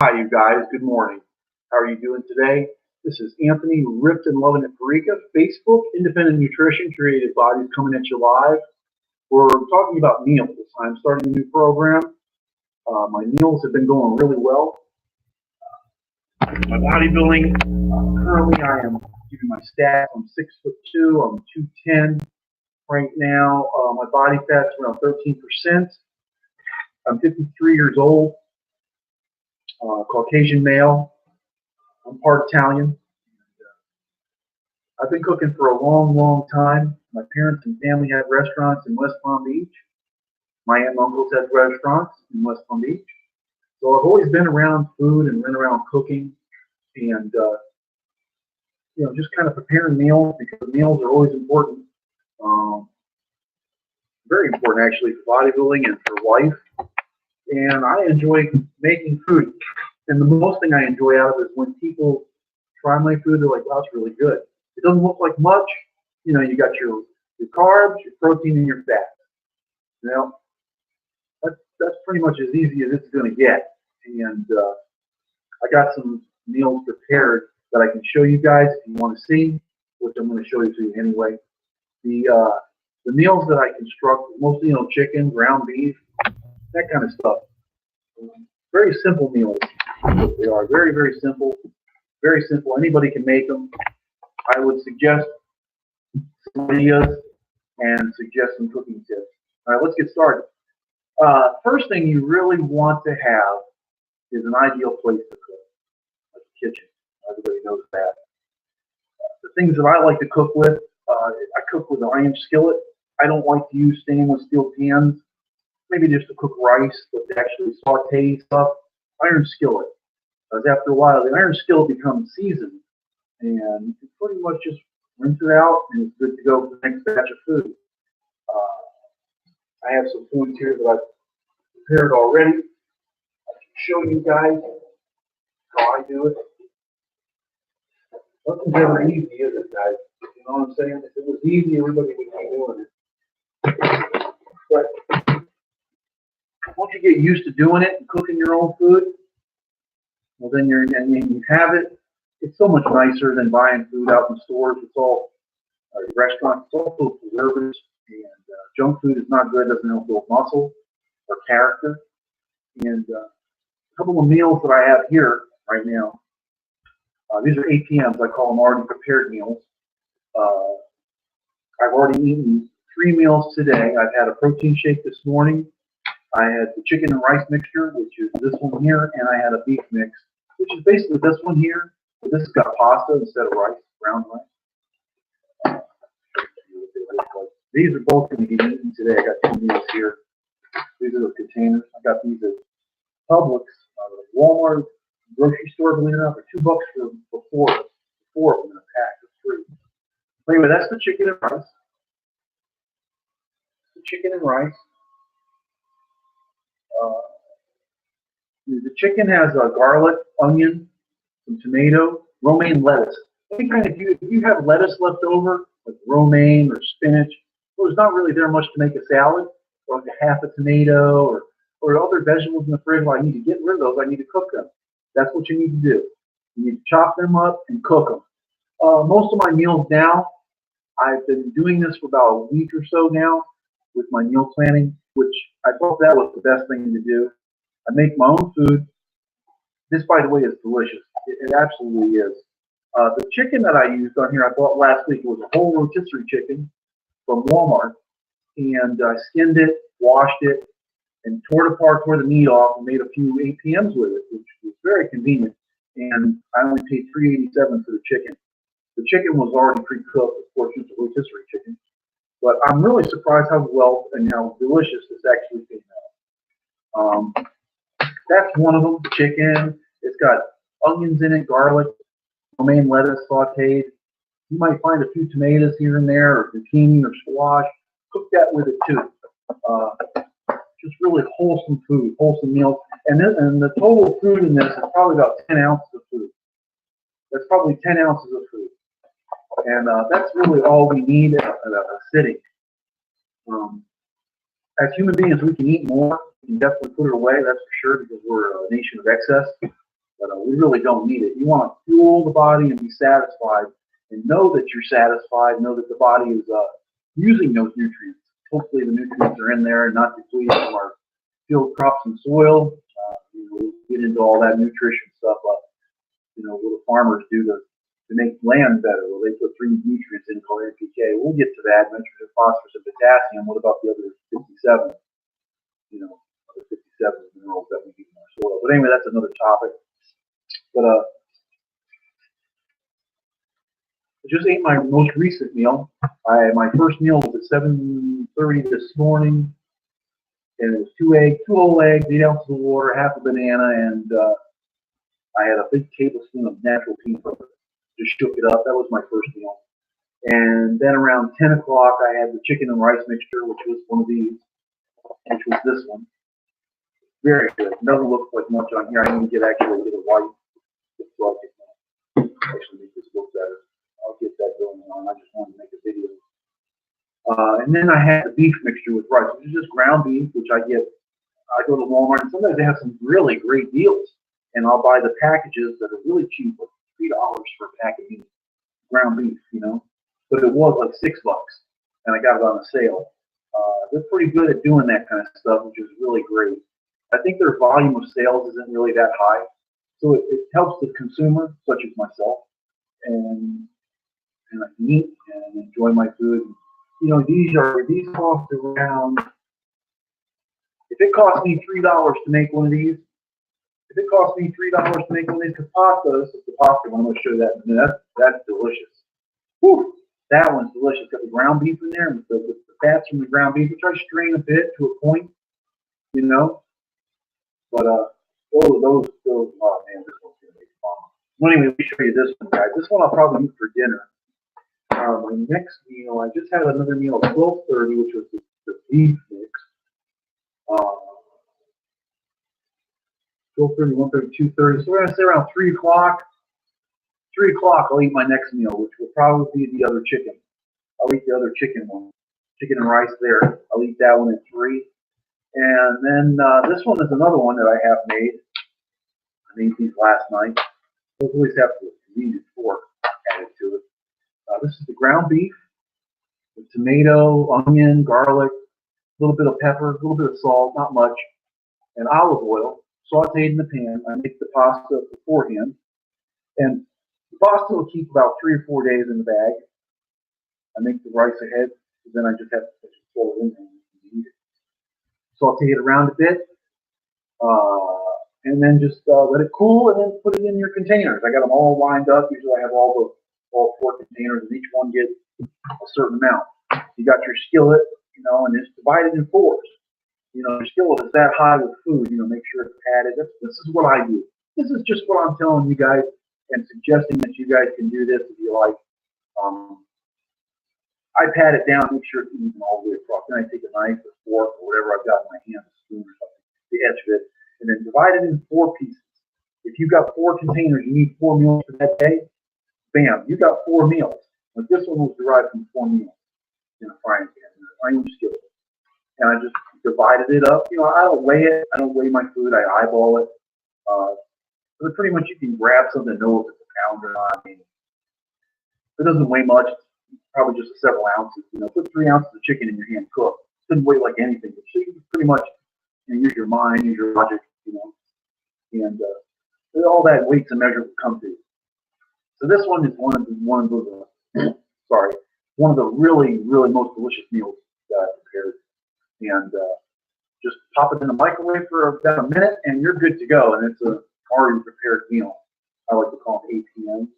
Hi, you guys. Good morning. How are you doing today? This is Anthony, Ripped and Loving It Parika, Facebook, Independent Nutrition, Creative Bodies coming at you live. We're talking about meals. I'm starting a new program. My meals have been going really well. My bodybuilding, currently I am keeping my stats. I'm 6'2", I'm 210 right now. My body fat's around 13%. I'm 53 years old, Caucasian male. I'm part Italian. I've been cooking for a long, long time. My parents and family had restaurants in West Palm Beach. My aunt and uncles had restaurants in West Palm Beach. So I've always been around food and been around cooking and, just kind of preparing meals because meals are always important. Very important actually for bodybuilding and for life. And I enjoy making food. And the most thing I enjoy out of it is when people try my food, they're like, wow, it's really good. It doesn't look like much. You got your carbs, your protein, and your fat. That's pretty much as easy as it's going to get. And I got some meals prepared that I can show you guys if you want to see, which I'm going to show you to you anyway. The meals that I construct, mostly chicken, ground beef, that kind of stuff. Very simple meals. They are very, very simple. Very simple. Anybody can make them. I would suggest some videos and suggest some cooking tips. All right, let's get started. First thing you really want to have is an ideal place to cook, like a kitchen. Everybody knows that. The things that I like to cook with, I cook with an iron skillet. I don't like to use stainless steel pans, maybe just to cook rice, but to actually saute stuff. Iron skillet. Because after a while, the iron skillet becomes seasoned, and you can pretty much just rinse it out, and it's good to go for the next batch of food. I have some foods here that I've prepared already. I can show you guys how I do it. Nothing's ever easy, is it, guys? You know what I'm saying? If it was easy, everybody would be doing it. But once you get used to doing it and cooking your own food, well, then you have it. It's so much nicer than buying food out in stores. It's all restaurants. It's all full of preservatives, and junk food is not good. It doesn't help build muscle or character. And a couple of meals that I have here right now. These are APMs. I call them already prepared meals. I've already eaten 3 meals today. I've had a protein shake this morning. I had the chicken and rice mixture, which is this one here, and I had a beef mix, which is basically this one here. But this has got pasta instead of rice, brown rice. These are both going to be eaten today. I got 2 meals here. These are the containers. I got these at Publix, Walmart, grocery store, believe it or not, for $2 for 4 of them in a pack of 3. But anyway, that's the chicken and rice. The chicken and rice. The chicken has garlic, onion, some tomato, romaine lettuce. If you have lettuce left over, like romaine or spinach, well, there's not really there much to make a salad, or like a half a tomato, or other vegetables in the fridge. Well, I need to get rid of those. I need to cook them. That's what you need to do. You need to chop them up and cook them. Most of my meals now, I've been doing this for about a week or so now with my meal planning, which I thought that was the best thing to do. I make my own food. This, by the way, is delicious. It absolutely is. The chicken that I used on here, I bought last week. It was a whole rotisserie chicken from Walmart, and I skinned it, washed it, and tore the meat off, and made a few APMs with it, which was very convenient. And I only paid $3.87 for the chicken. The chicken was already pre-cooked, of course, it's a rotisserie chicken. But I'm really surprised how well and how delicious this actually came out. That's one of them, chicken. It's got onions in it, garlic, romaine lettuce sauteed. You might find a few tomatoes here and there, or zucchini or squash. Cook that with it too. Just really wholesome food, wholesome meals. And the total food in this is probably about 10 ounces of food. That's probably 10 ounces of food. And that's really all we need at a sitting. As human beings, we can eat more. We can definitely put it away, that's for sure, because we're a nation of excess. But we really don't need it. You want to fuel the body and be satisfied, and know that you're satisfied. Know that the body is using those nutrients. Hopefully, the nutrients are in there and not depleted from our field crops and soil. We'll get into all that nutrition stuff. What do farmers do to make land better? Well, they put 3 nutrients in called NPK. We'll get to that. Nitrogen, phosphorus, and potassium. What about the other 57? Other 57 minerals that we use in our soil. But anyway, that's another topic. But I just ate my most recent meal. My first meal was at 7:30 this morning, and it was 2 whole eggs, 8 ounces of water, half a banana, and I had a big tablespoon of natural peanut butter. Just shook it up. That was my first meal. And then around 10 o'clock, I had the chicken and rice mixture, which was one of these, which was this one. Very good. It doesn't look like much on here. I need to get actually a little white. So I can actually make this look better. I'll get that going on. I just wanted to make a video. And then I had the beef mixture with rice, which is just ground beef, which I go to Walmart, and sometimes they have some really great deals. And I'll buy the packages that are really cheap, like $3 for a pack of beef, ground beef, But it was like $6, and I got it on a sale. They're pretty good at doing that kind of stuff, which is really great. I think their volume of sales isn't really that high, so it helps the consumer, such as myself, and I can eat and enjoy my food. These cost around. If it cost me $3 to make one of these, because pasta, this is the pasta one. I'm going to show you that in a minute. That's delicious. Whew, that one's delicious. Got the ground beef in there with the fats from the ground beef, which I strain a bit to a point, But those. Oh man, this one's gonna be fun. Well, anyway, let me show you this one, guys. This one I'll probably eat for dinner. My next meal, I just had another meal at 12:30, which was the beef mix. 12:30, 1:30, 2:30. So we're gonna say around 3 o'clock. 3 o'clock, I'll eat my next meal, which will probably be the other chicken. I'll eat the other chicken one, chicken and rice there. I'll eat that one at 3. And then this one is another one that I have made. I made these last night. I always have the convenient fork added to it. This is the ground beef with tomato, onion, garlic, a little bit of pepper, a little bit of salt, not much, and olive oil, sauteed in the pan. I make the pasta beforehand. And the pasta will keep about 3 or 4 days in the bag. I make the rice ahead, then I just have to throw it in there and eat it. Saute it around a bit, and then just let it cool, and then put it in your containers. I got them all lined up. Usually I have all 4 containers, and each one gets a certain amount. You got your skillet, and it's divided in 4s. Your skillet is that high with food. Make sure it's padded. This is what I do. This is just what I'm telling you guys and suggesting that you guys can do this if you like. I pat it down, make sure it's even all the way across. Then I take a knife or fork or whatever I've got in my hand, a spoon or something, the edge of it, and then divide it in 4 pieces. If you've got 4 containers, you need 4 meals for that day, bam, you got 4 meals. But this one was derived from 4 meals in a frying pan, in an iron skillet. And I just divided it up. I don't weigh it. I don't weigh my food. I eyeball it. But pretty much you can grab something and know if it's a pound or not. I mean, it doesn't weigh much. Probably just several ounces. Put 3 ounces of chicken in your hand, cook. It doesn't weigh like anything. But you can pretty much use your mind, use your logic, and all that weights and measures will come to you. So this one is one of the really, really most delicious meals that I prepared. And just pop it in the microwave for about a minute, and you're good to go. And it's a already prepared meal. I like to call them APMs,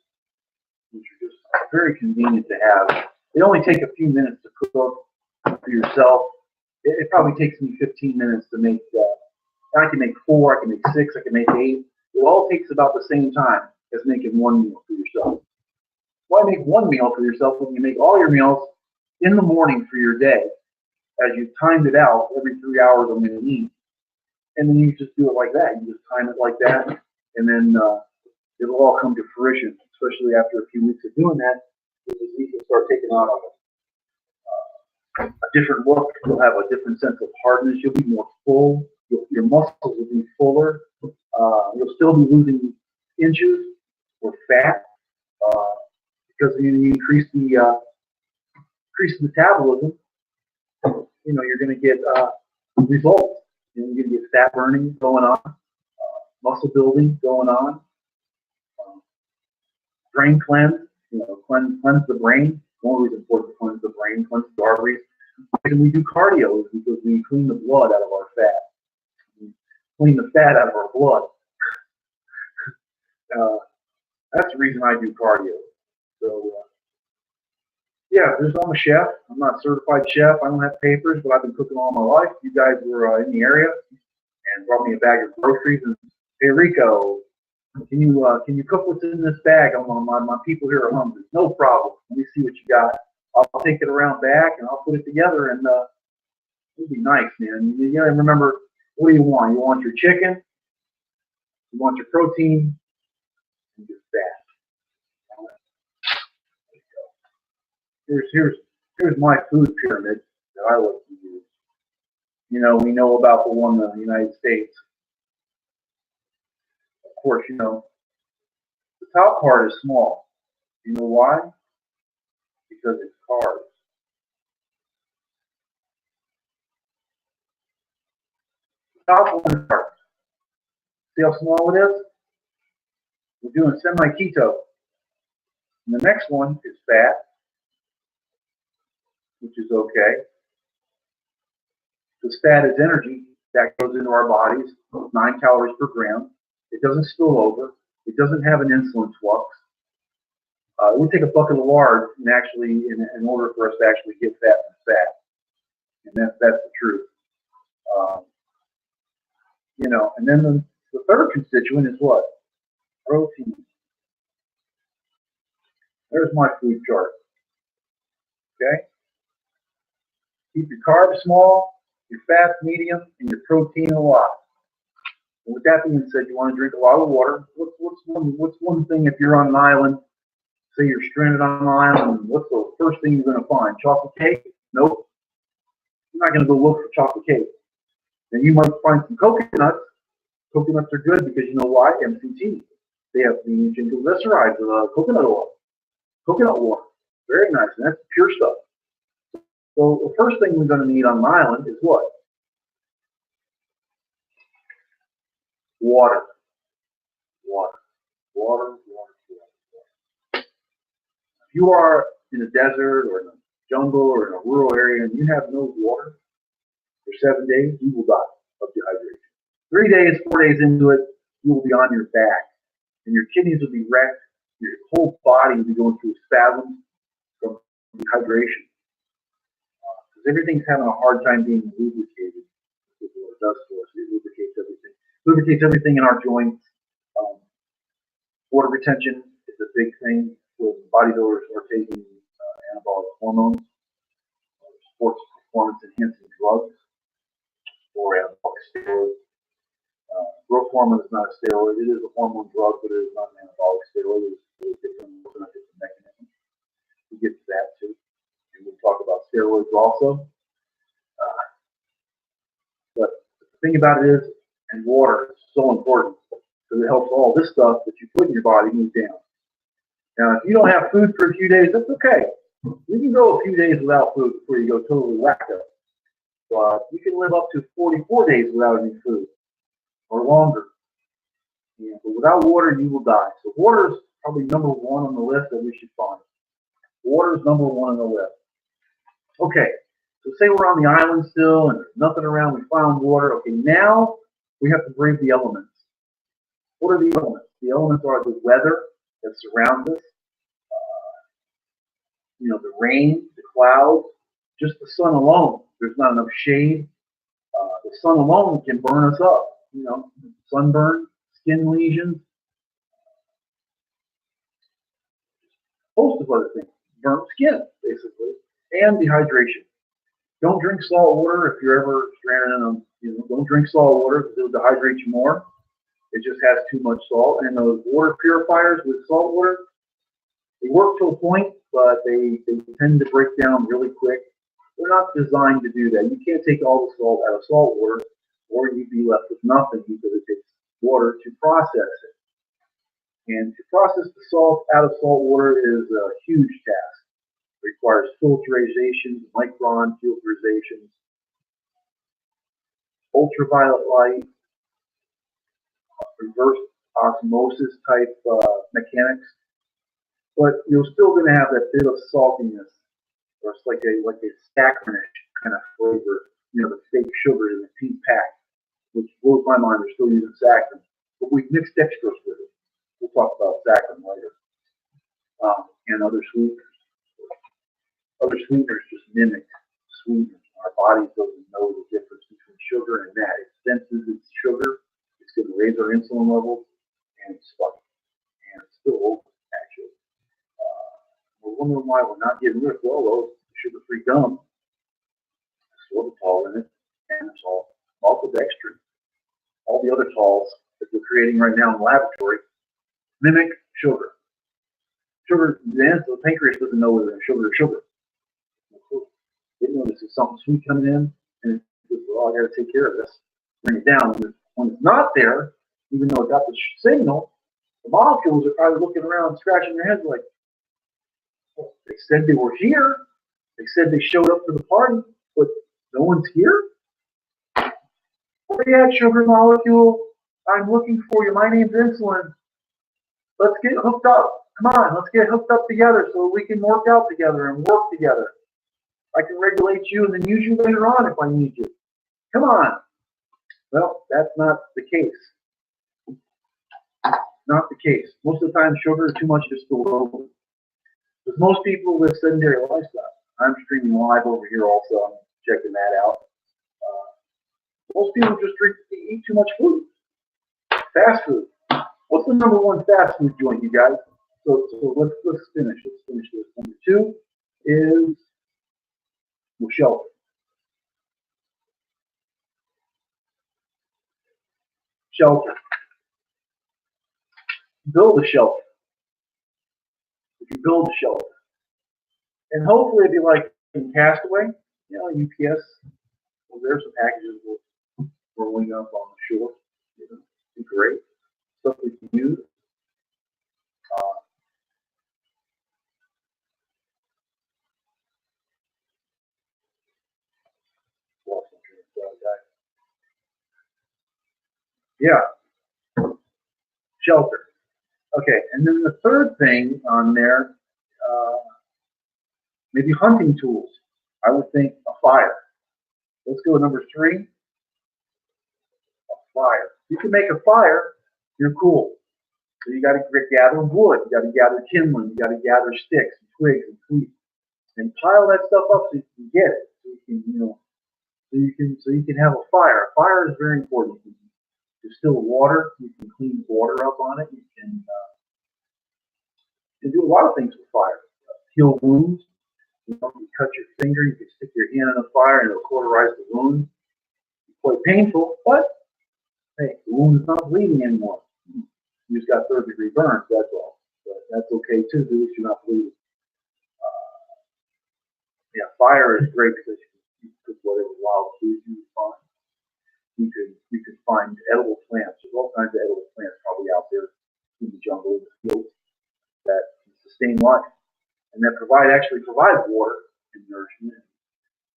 which are just very convenient to have. They only take a few minutes to cook for yourself. It probably takes me 15 minutes to make. I can make 4, I can make 6, I can make 8. It all takes about the same time as making 1 meal for yourself. Why make 1 meal for yourself when you make all your meals in the morning for your day, as you timed it out every 3 hours I'm going to eat, and then you just do it like that. You just time it like that, and then it'll all come to fruition. Especially after a few weeks of doing that, the disease will start taking on a different look. You'll have a different sense of hardness. You'll be more full. Your muscles will be fuller. You'll still be losing inches were fat, uh, because when you increase the metabolism, you're going to get results. You're going to get fat burning going on, muscle building going on, brain cleanse. Cleanse the brain. Always important to cleanse the brain, cleanse the arteries. And we do cardio because we clean the blood out of our fat. We clean the fat out of our blood. That's the reason I do cardio. So, I'm a chef. I'm not a certified chef. I don't have papers, but I've been cooking all my life. You guys were in the area and brought me a bag of groceries and, hey, Rico, can you cook what's in this bag? My people here are hungry. No problem. Let me see what you got. I'll take it around back and I'll put it together, and it'll be nice, man. You gotta remember, what do you want? You want your chicken, you want your protein, and your fat. Here's my food pyramid that I like to use. We know about the one in the United States. Of course, the top part is small. You know why? Because it's carbs. The top one is carbs. See how small it is? We're doing semi-keto. And the next one is fat, which is okay. Because fat is energy that goes into our bodies, 9 calories per gram. It doesn't spill over. It doesn't have an insulin flux. It would take a bucket of lard in order for us to actually get fat from fat. And that's the truth. And then the third constituent is what? Protein. There's my food chart. Okay? Keep your carbs small, your fats medium, and your protein a lot. And with that being said, you want to drink a lot of water. What's one thing if you're on an island, say you're stranded on an island, what's the first thing you're going to find? Chocolate cake? Nope. You're not going to go look for chocolate cake. Then you might find some coconuts. Coconuts are good because you know why? MCT. They have the triglycerides of coconut oil. Coconut water. Very nice. And that's pure stuff. So the first thing we're going to need on an island is what? Water. Water. If you are in a desert or in a jungle or in a rural area and you have no water for 7 days, you will die of dehydration. 3 days, 4 days into it, you will be on your back and your kidneys will be wrecked. Your whole body will be going through spasms from dehydration. Because everything's having a hard time being lubricated. That's what it does to us. It lubricates everything. Lubricates everything in our joints. Water retention is a big thing when bodybuilders are taking anabolic hormones, sports performance enhancing drugs, or anabolic steroids. Growth hormone is not a steroid. It is a hormone drug, but it is not an anabolic steroid. It is a different mechanism. We get to that too. And we'll talk about steroids also. But the thing about it is, and water is so important because it helps all this stuff that you put in your body move down. Now, if you don't have food for a few days, that's okay. You can go a few days without food before you go totally wacko. But you can live up to 44 days without any food or longer. Yeah, but without water, you will die. So water is probably number one on the list that we should find. Water is number one on the list. Okay, so say we're on the island still and there's nothing around. We found water. Okay, now we have to brave the elements. What are the elements? The elements are the weather that surrounds us. The rain, the clouds, just the sun alone. There's not enough shade. The sun alone can burn us up. Sunburn, skin lesions, host of other things. Burnt skin, basically, and dehydration. Don't drink salt water if you're ever stranded in don't drink salt water because it'll dehydrate you more. It just has too much salt. And those water purifiers with salt water, they work to a point, but they tend to break down really quick. They're not designed to do that. You can't take all the salt out of salt water, or you'd be left with nothing because it takes water to process it. And to process the salt out of salt water is a huge task. It requires filtration, micron filterizations, ultraviolet light, reverse osmosis type mechanics. But you're still going to have that bit of saltiness, or it's like a saccharinish kind of flavor. You know, the fake sugar in the pink pack, which blows my mind. They're still using saccharin, but we mix dextrose with it. We'll talk about saccharin later, and other sweeteners. Other sweeteners just mimic sweeteners. Our body doesn't know the difference between sugar and that. It senses it's sugar. It's going to raise our insulin levels, and it's spike, and it's still over actually. We're wondering why we're not getting rid of all those sugar-free gum. Sorbitol in it, and it's all maltodextrin. All the other tols that we're creating right now in the laboratory mimic sugar. Sugar, the pancreas doesn't know whether it's sugar or sugar. It notices something sweet coming in, and it's just, well, I got to take care of this, bring it down. When it's not there, even though it got the signal, the molecules are probably looking around, scratching their heads like, well, they said they were here. They said they showed up for the party, but no one's here. Where you at, sugar molecule? I'm looking for you. My name's insulin. Let's get hooked up. Come on, let's get hooked up together so we can work out together and work together. I can regulate you and then use you later on if I need you. Come on. Well, that's not the case. Not the case. Most of the time, sugar is too much just to over. Because most people live sedentary lifestyle. I'm streaming live over here also. I'm checking that out. Most people just eat too much food. Fast food. What's the number one fast food joint, you guys? So let's finish. Let's finish this. Number two is shelter. Shelter. Build a shelter. If you build a shelter, and hopefully it'd be like in Castaway, you know, UPS. Well, there's some packages rolling up on the shore. You know, be great stuff we can use. Yeah, shelter. Okay, and then the third thing on there, maybe hunting tools. I would think a fire. Let's go with number three, a fire. You can make a fire, you're cool. So you got to gather wood, you got to gather kindling, you got to gather sticks and twigs and twigs, and pile that stuff up so you can get it. So you can, you know, so you can have a fire. A fire is very important. You can distill water, you can clean water up on it, you can do a lot of things with fire. Heal wounds. You know, you cut your finger, you can stick your hand in the fire and it'll cauterize the wound. It's quite painful, but hey, the wound is not bleeding anymore. You just got third-degree burns, that's all. But that's okay too, at least you're not bleeding. Yeah, fire is great because you can cook whatever wild food you find. You can find edible plants. There's all kinds of edible plants probably out there in the jungle, in the fields, that can sustain life and that actually provide water and nourishment and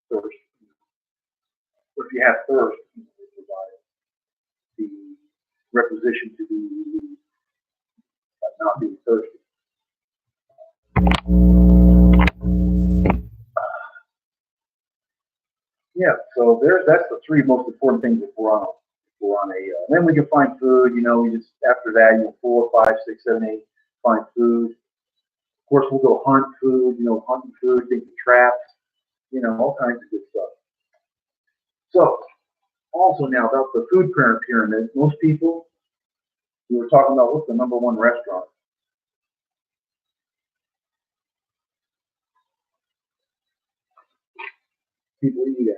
thirst. But if you have thirst, they provide the requisition to be relieved by not being thirsty. Yeah, so that's the three most important things if we're on a. Then we can find food. You know, we just after that, 4, 5, 6, 7, 8, find food. Of course, we'll go hunt food. You know, hunting food, taking traps. You know, all kinds of good stuff. So, also now about the food pyramid. Most people, we were talking about what's the number one restaurant. People eat at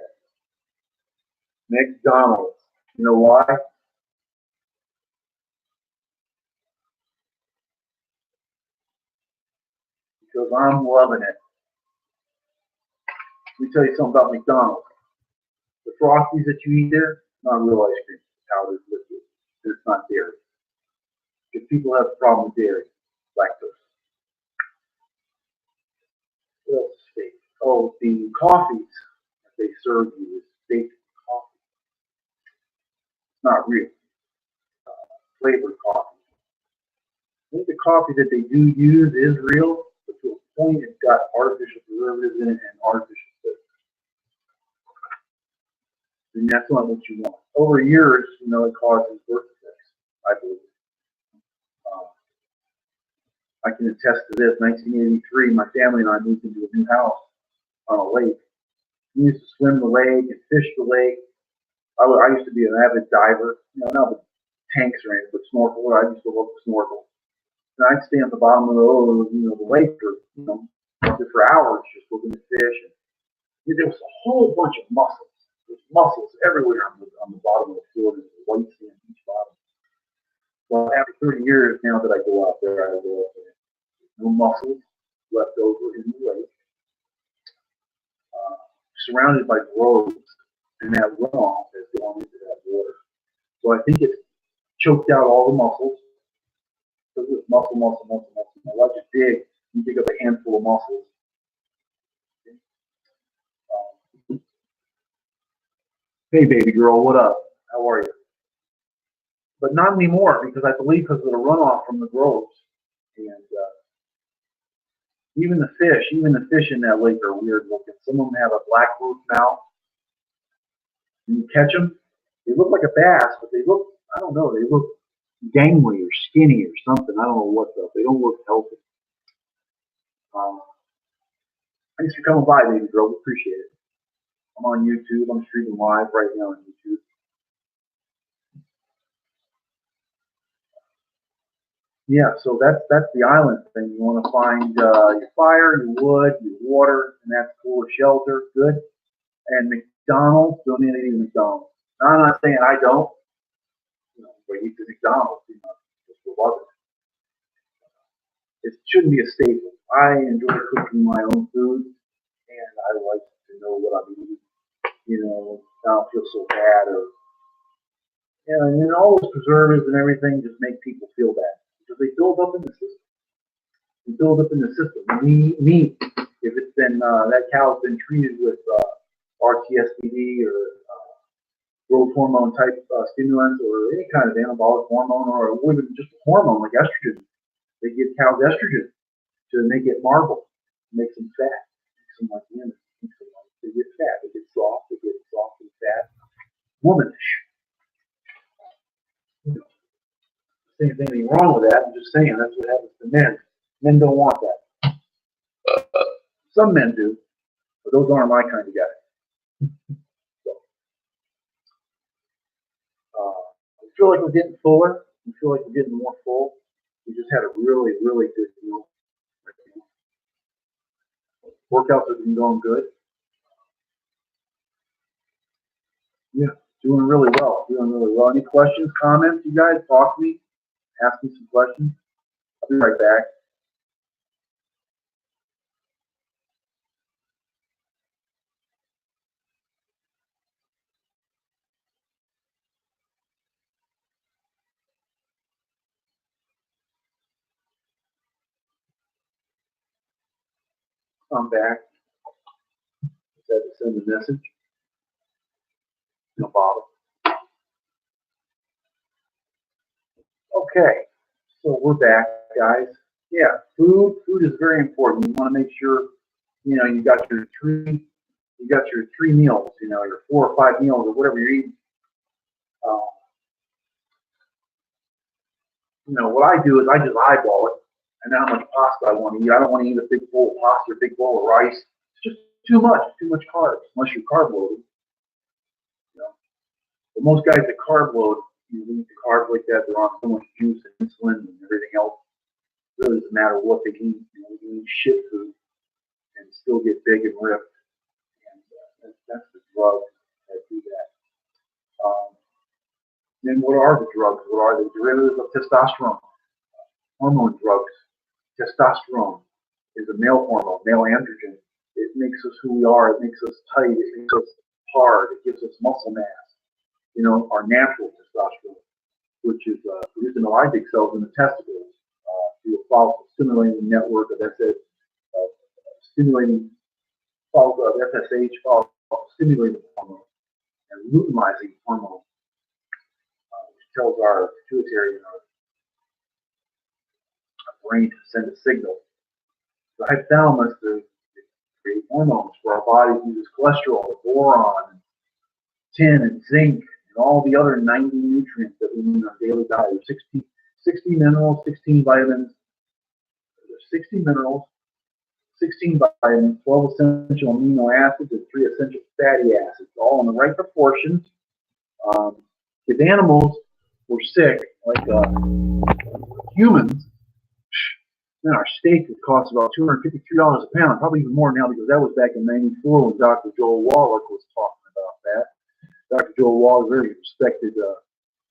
McDonald's. You know why? Because I'm loving it. Let me tell you something about McDonald's. The Frosties that you eat there, not real ice cream. Powdered liquid. It's not dairy. if people have a problem with dairy, lactose. What else is fake? Oh, the coffees that they serve you is fake coffee. It's not real. Flavored coffee. I think the coffee that they do use is real, but to a point it's got artificial preservatives in it and artificial flavors. And that's not what you want. Over years, it causes birth defects, I believe. Uh, I can attest to this. 1983, my family and I moved into a new house on a lake. We used to swim the lake and fish the lake. I used to be an avid diver, not with tanks or anything, but snorkel. I used to love to snorkel. And I'd stay on the bottom of the lake for hours just looking at fish. And there was a whole bunch of mussels. There's mussels everywhere on the bottom of the floor. There's white sand on each bottom. Well, after 30 years now that I go out there, I go up there. There's no mussels left over in the lake. Surrounded by groves, and that runoff has gone into that water. So I think it's choked out all the mussels. So it's mussel. Now I just dig up a handful of mussels. Hey, baby girl, what up? How are you? But not anymore, because I believe because of the runoff from the groves. And even the fish in that lake are weird looking. Some of them have a black roof mouth. When you catch them, they look like a bass, but they look, I don't know, they look gangly or skinny or something. I don't know what though. They don't look healthy. Thanks for coming by, baby girl. We appreciate it. I'm on YouTube. I'm streaming live right now on YouTube. Yeah, so that's the island thing. You want to find your fire, your wood, your water, and that's cool. Shelter, good. And McDonald's, don't need any McDonald's. Now, I'm not saying I don't, but eat the McDonald's, just for love it. It shouldn't be a staple. I enjoy cooking my own food, and I like to know what I'm eating. I don't feel so bad, and all those preservatives and everything just make people feel bad because they build up in the system. They build up in the system. Meat, if it's been that cow's been treated with RTSPD or growth hormone type stimulants or any kind of anabolic hormone or even just a hormone like estrogen. They give cows estrogen to make it marble, makes them fat, makes them like women. They get fat, they get soft and fat, womanish. Saying anything wrong with that. I'm just saying that's what happens to men. Men don't want that. Some men do, but those aren't my kind of guys. So, I feel like we're getting fuller. I feel like we're getting more full. We just had a really, really good meal. Workouts have been going good. Yeah, doing really well. Any questions, comments, you guys? Talk to me. Ask me some questions. I'll be right back. I'm back. Just had to send a message. No bother. Okay, so we're back, guys. Yeah, food is very important. You want to make sure you got your three meals. Your 4 or 5 meals or whatever you're eating. What I do is I just eyeball it, and then how much pasta I want to eat. I don't want to eat a big bowl of pasta or a big bowl of rice. It's just too much. It's too much carbs, unless you're carb loaded. But most guys that carb load, eat the carbs like that, they're on so much juice and insulin and everything else. It really doesn't matter what they eat. They can eat shit food and still get big and ripped. And that's the drugs that do that. Then what are the drugs? What are the derivatives of testosterone? Hormone drugs. Testosterone is a male hormone, male androgen. It makes us who we are. It makes us tight. It makes us hard. It gives us muscle mass. Our natural testosterone. which is producing the Leydig cells in the testicles through a follicle stimulating network of stimulating follicle of FSH, follicle stimulating hormone, and luteinizing hormone, which tells our pituitary and our brain to send a signal. The hypothalamus to create hormones for our bodies uses cholesterol, boron, tin, and zinc, and all the other 90 nutrients that we need in our daily diet. 60 minerals, 16 vitamins. There's 60 minerals, 16 vitamins, 12 essential amino acids, and 3 essential fatty acids, all in the right proportions. If animals were sick, like humans, then our steak would cost about $253 a pound, probably even more now, because that was back in '94 when Dr. Joel Wallach was talking about that. Dr. Joel Wallach is a very respected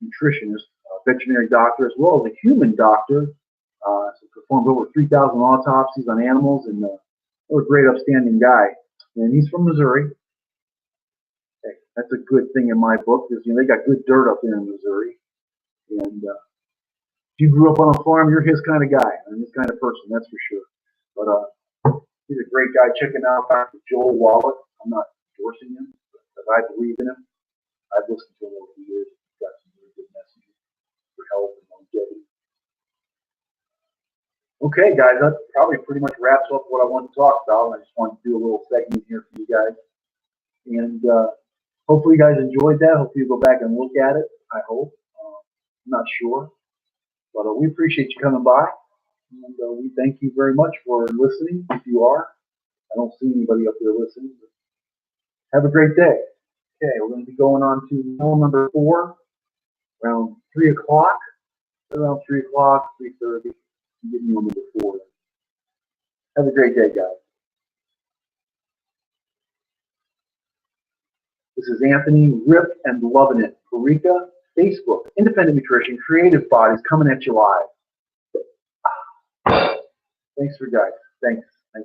nutritionist, veterinary doctor, as well as a human doctor. He performed over 3,000 autopsies on animals, and a great, upstanding guy. And he's from Missouri. Okay, that's a good thing in my book, because they got good dirt up there in Missouri. And if you grew up on a farm, you're his kind of guy, and his kind of person, that's for sure. But he's a great guy. Check him out, Dr. Joel Wallach. I'm not endorsing him, but I believe in him. I've listened to him over the years. He's got some really good messages for health and longevity. Okay, guys, that probably pretty much wraps up what I want to talk about. I just wanted to do a little segment here for you guys. And hopefully you guys enjoyed that. Hopefully you go back and look at it, I hope. I'm not sure. But we appreciate you coming by. And we thank you very much for listening, if you are. I don't see anybody up there listening. But have a great day. Okay, we're going to be going on to meal number 4 around 3 o'clock. Around 3 o'clock, 3:30. Get meal number 4. Have a great day, guys. This is Anthony, Rip and Lovin' It, Parika, Facebook, Independent Nutrition, Creative Bodies, coming at you live. Thanks for guys. Thanks, guys.